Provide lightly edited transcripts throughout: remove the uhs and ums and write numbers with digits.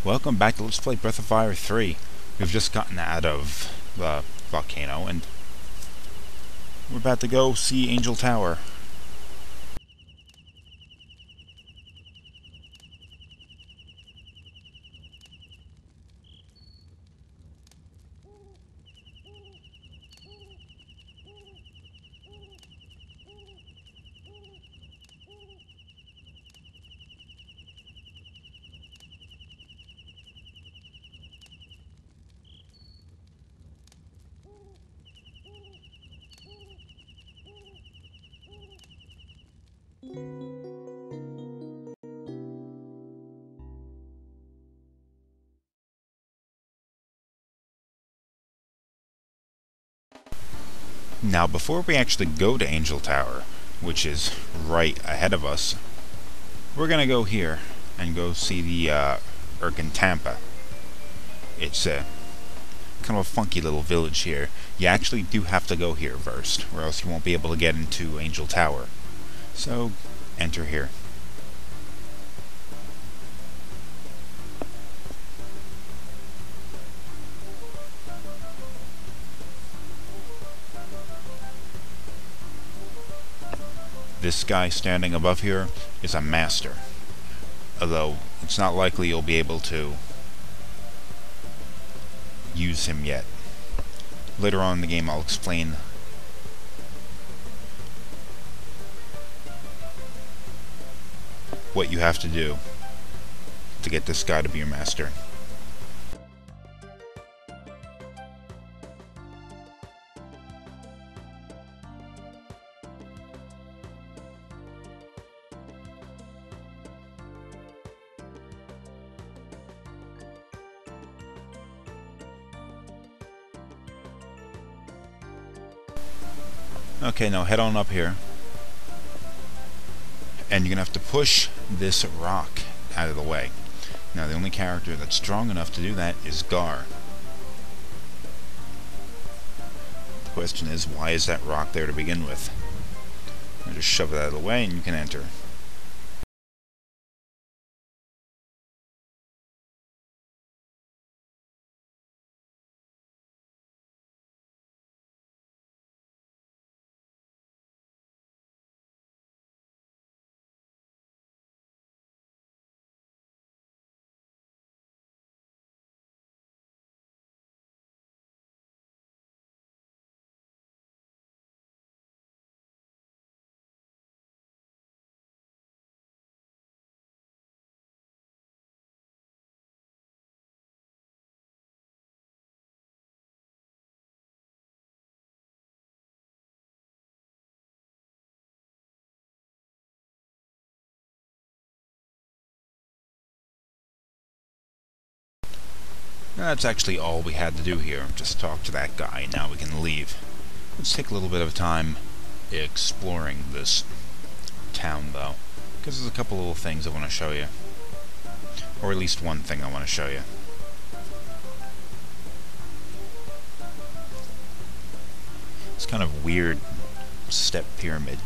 Welcome back to Let's Play Breath of Fire 3. We've just gotten out of the volcano and we're about to go see Angel Tower. Now, before we actually go to Angel Tower, which is right ahead of us, we're gonna go here and go see the Urkan Tampa. It's a kind of a funky little village here. You actually do have to go here first, or else you won't be able to get into Angel Tower. So, enter here. This guy standing above here is a master, although it's not likely you'll be able to use him yet. Later on in the game I'll explain what you have to do to get this guy to be your master. Okay, now head on up here. And you're going to have to push this rock out of the way. Now, the only character that's strong enough to do that is Gar. The question is, why is that rock there to begin with? I'll just shove it out of the way and you can enter. That's actually all we had to do here. Just talk to that guy. Now we can leave. Let's take a little bit of time exploring this town, though, because there's a couple little things I want to show you. Or at least one thing I want to show you. It's kind of weird step pyramid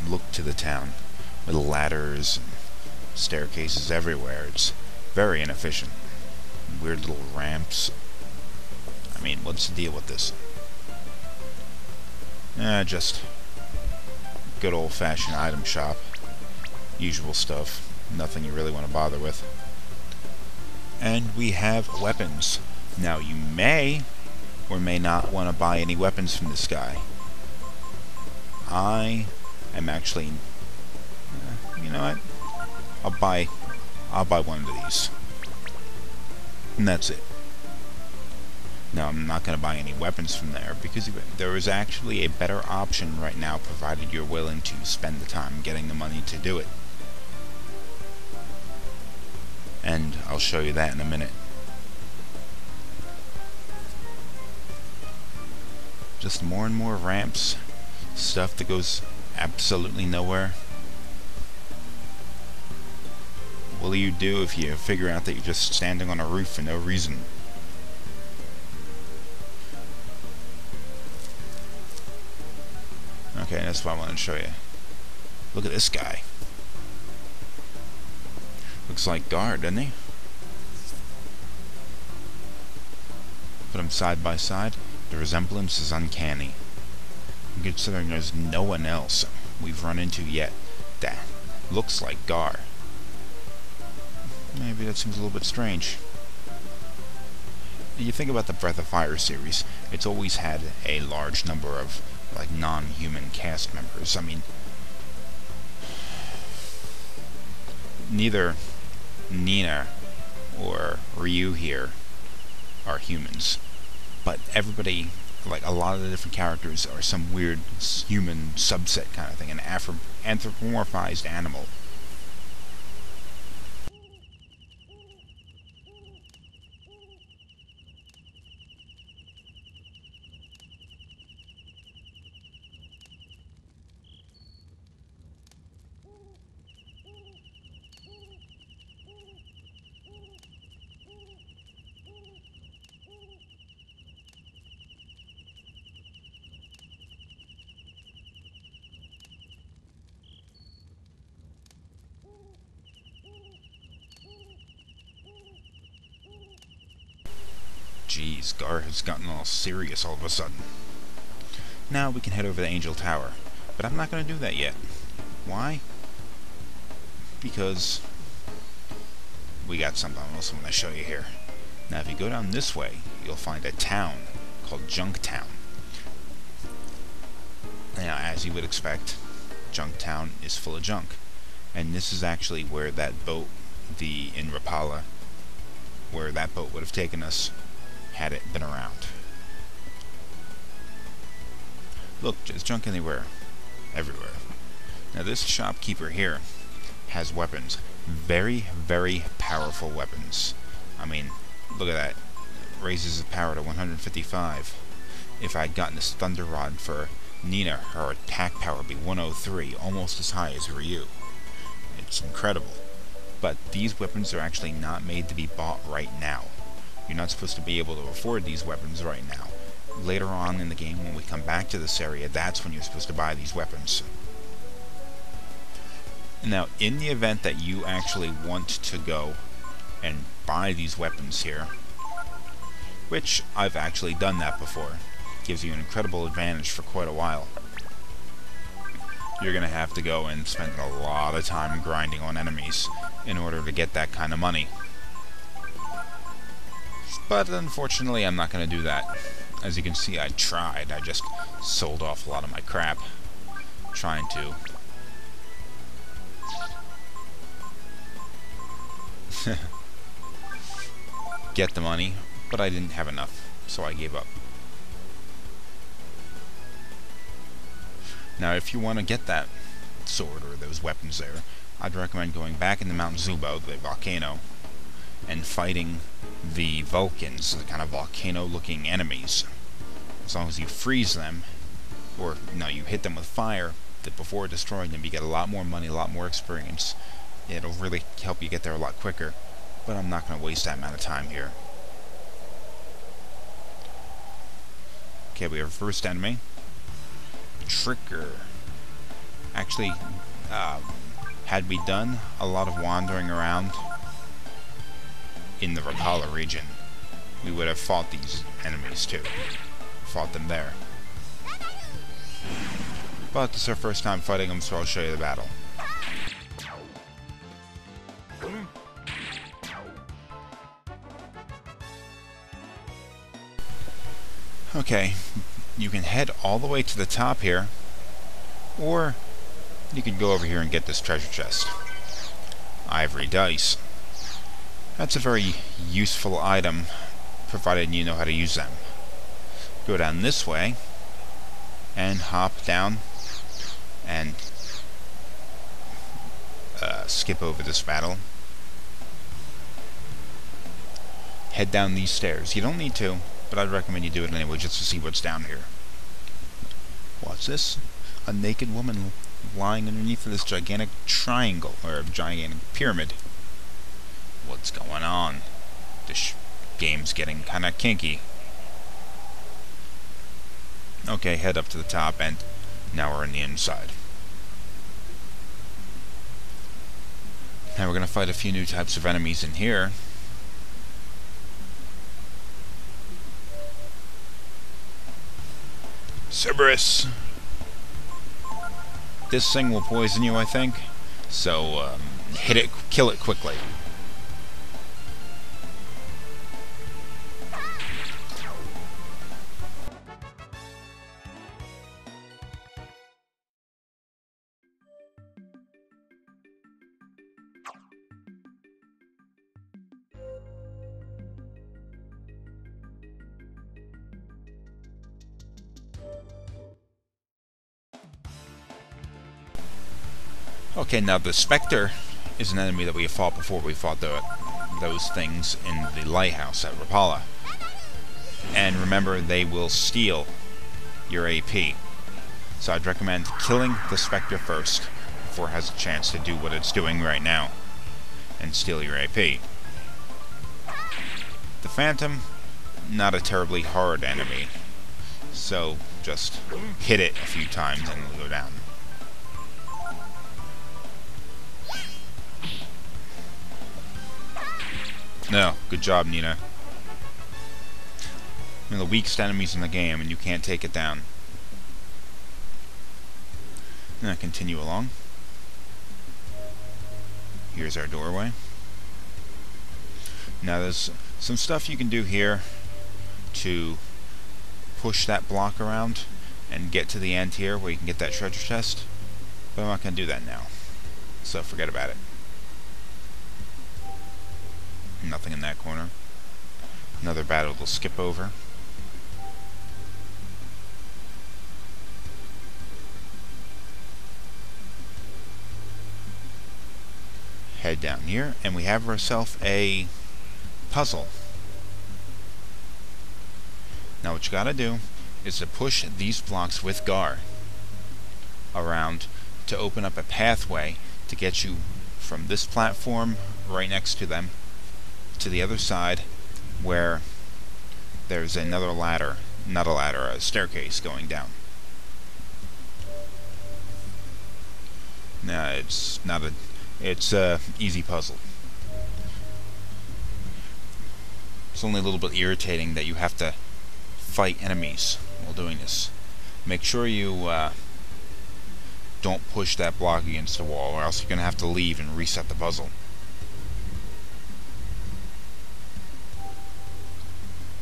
look to the town, with ladders and staircases everywhere. It's very inefficient. Weird little ramps. I mean, what's the deal with this? Just good old-fashioned item shop. Usual stuff. Nothing you really want to bother with. And we have weapons. Now, you may or may not want to buy any weapons from this guy. I am actually... you know what? I'll buy one of these. And that's it. Now, I'm not going to buy any weapons from there, because there is actually a better option right now, provided you're willing to spend the time getting the money to do it. And I'll show you that in a minute. Just more and more ramps, stuff that goes absolutely nowhere. What will you do if you figure out that you're just standing on a roof for no reason? Okay, that's what I wanted to show you. Look at this guy. Looks like Gar, doesn't he? Put them side by side, the resemblance is uncanny. Considering there's no one else we've run into yet that looks like Gar. Maybe that seems a little bit strange. You think about the Breath of Fire series, it's always had a large number of, like, non-human cast members. I mean, neither Nina or Ryu here are humans, but everybody, like a lot of the different characters, are some weird human subset kind of thing, an anthropomorphized animal. Jeez, Gar has gotten all serious all of a sudden. Now we can head over to Angel Tower, but I'm not going to do that yet. Why? Because we got something else I'm going to show you here. Now if you go down this way, you'll find a town called Junktown. Now, as you would expect, Junktown is full of junk. And this is actually where that boat, in Rapala, where that boat would have taken us had it been around. Look, there's junk everywhere. Now this shopkeeper here has weapons. Very, very powerful weapons. I mean, look at that. Raises the power to 155. If I'd gotten this Thunder Rod for Nina, her attack power would be 103, almost as high as Ryu. It's incredible. But these weapons are actually not made to be bought right now. You're not supposed to be able to afford these weapons right now. Later on in the game, when we come back to this area, that's when you're supposed to buy these weapons. Now, in the event that you actually want to go and buy these weapons here, which I've actually done that before, gives you an incredible advantage for quite a while. You're going to have to go and spend a lot of time grinding on enemies in order to get that kind of money. But unfortunately, I'm not going to do that. As you can see, I tried. I just sold off a lot of my crap trying to get the money, but I didn't have enough, so I gave up. Now, if you want to get that sword or those weapons there, I'd recommend going back into Mount Zubo, the volcano, and fighting the Vulcans, the kind of volcano-looking enemies. As long as you freeze them, or no, you hit them with fire, that before destroying them, you get a lot more money, a lot more experience. It'll really help you get there a lot quicker, but I'm not going to waste that amount of time here. Okay, we have our first enemy. Tricker. Actually, had we done a lot of wandering around in the Rapala region, we would have fought these enemies too. Fought them there. But this is our first time fighting them, so I'll show you the battle. Okay, you can head all the way to the top here, or you can go over here and get this treasure chest. Ivory dice. That's a very useful item, provided you know how to use them. Go down this way, and hop down, and skip over this battle. Head down these stairs. You don't need to, but I'd recommend you do it anyway, just to see what's down here. What's this? A naked woman lying underneath of this gigantic triangle, or gigantic pyramid. What's going on? This game's getting kinda kinky. Okay, head up to the top, and now we're in the inside. Now we're gonna fight a few new types of enemies in here. Cerberus! This thing will poison you, I think. So, kill it quickly. Okay, now the Spectre is an enemy that we have fought before. We fought those things in the lighthouse at Rapala. And remember, they will steal your AP. So I'd recommend killing the Spectre first, before it has a chance to do what it's doing right now, and steal your AP. The Phantom, not a terribly hard enemy, so just hit it a few times and it'll go down. No, good job, Nina. One of the weakest enemies in the game, and you can't take it down. Now continue along. Here's our doorway. Now there's some stuff you can do here to push that block around and get to the end here where you can get that treasure chest, but I'm not going to do that now, so forget about it. Nothing in that corner. Another battle to skip over. Head down here, and we have ourselves a puzzle. Now what you gotta do is to push these blocks with Gar around to open up a pathway to get you from this platform right next to them to the other side where there's another ladder, not a ladder, a staircase going down. Now it's a easy puzzle. It's only a little bit irritating that you have to fight enemies while doing this. Make sure you don't push that block against the wall, or else you're gonna have to leave and reset the puzzle.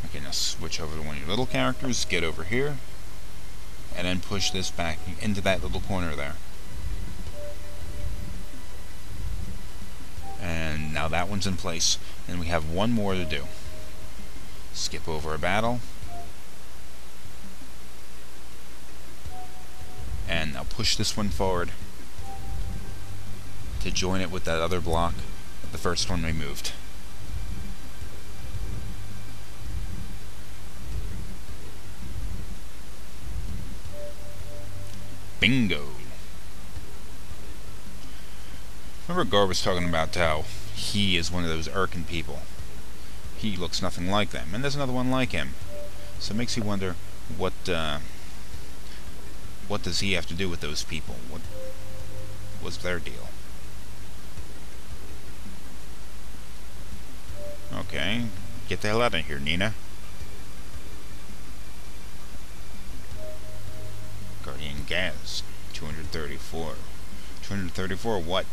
Okay, now switch over to one of your little characters, get over here, and then push this back into that little corner there. And now that one's in place, and we have one more to do. Skip over a battle, and now push this one forward to join it with that other block, the first one we moved. Bingo! Remember Gar was talking about how he is one of those Urkan people. He looks nothing like them, and there's another one like him. So it makes you wonder what does he have to do with those people? What was their deal? Okay, get the hell out of here, Nina. Guardian gas, 234. 234 what?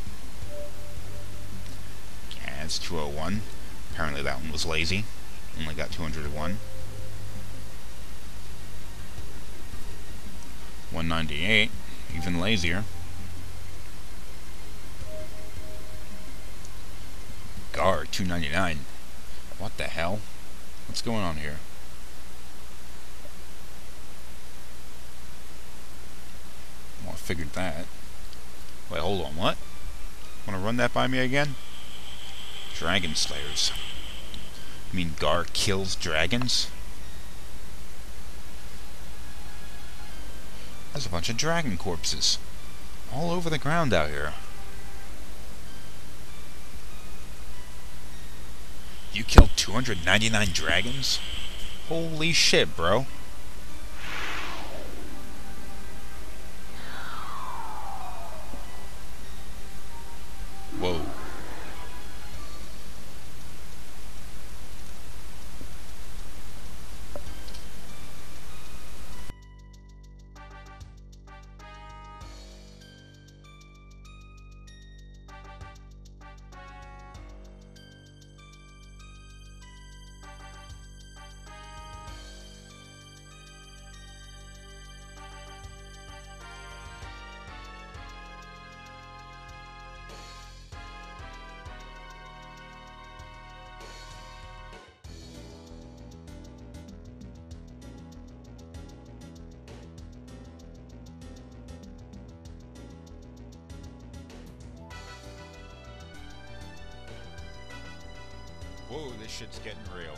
Gas, 201. Apparently that one was lazy. Only got 201. 198, even lazier. Gar, 299. What the hell? What's going on here? Well, I figured that. Wait, hold on, what? Wanna run that by me again? Dragon Slayers. You mean Gar kills dragons? There's a bunch of dragon corpses all over the ground out here. You killed 299 dragons? Holy shit, bro. Whoa. Whoa, this shit's getting real.